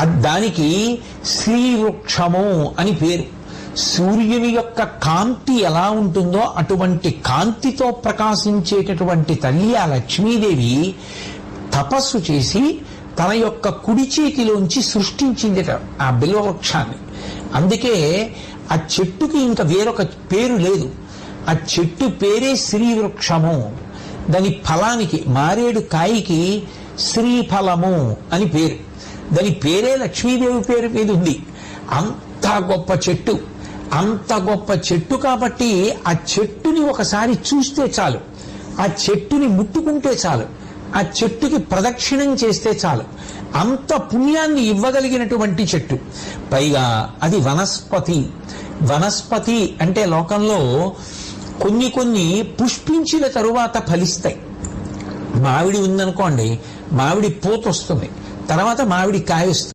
దానికి శ్రీవృక్షము అని పేరు. సూర్యుని యొక్క కాంతి ఎలా ఉంటుందో అటువంటి కాంతితో ప్రకాశించేటటువంటి తల్లి ఆ లక్ష్మీదేవి తపస్సు చేసి తన యొక్క కుడి చేతిలోంచి సృష్టించిందిట ఆ బిల్వవృక్షాన్ని. అందుకే ఆ చెట్టుకి ఇంకా వేరొక పేరు లేదు. ఆ చెట్టు పేరే శ్రీవృక్షము. దాని ఫలానికి, మారేడు కాయకి శ్రీఫలము అని పేరు. దాని పేరే లక్ష్మీదేవి పేరు మీద ఉంది. అంత గొప్ప చెట్టు, అంత గొప్ప చెట్టు కాబట్టి ఆ చెట్టుని ఒకసారి చూస్తే చాలు, ఆ చెట్టుని ముట్టుకుంటే చాలు, ఆ చెట్టుకి ప్రదక్షిణం చేస్తే చాలు, అంత పుణ్యాన్ని ఇవ్వగలిగినటువంటి చెట్టు. పైగా అది వనస్పతి. వనస్పతి అంటే లోకంలో కొన్ని పుష్పించిన తరువాత ఫలిస్తాయి. మామిడి ఉందనుకోండి, మామిడి పూత వస్తుంది, తర్వాత మామిడి కాయ వస్తుంది.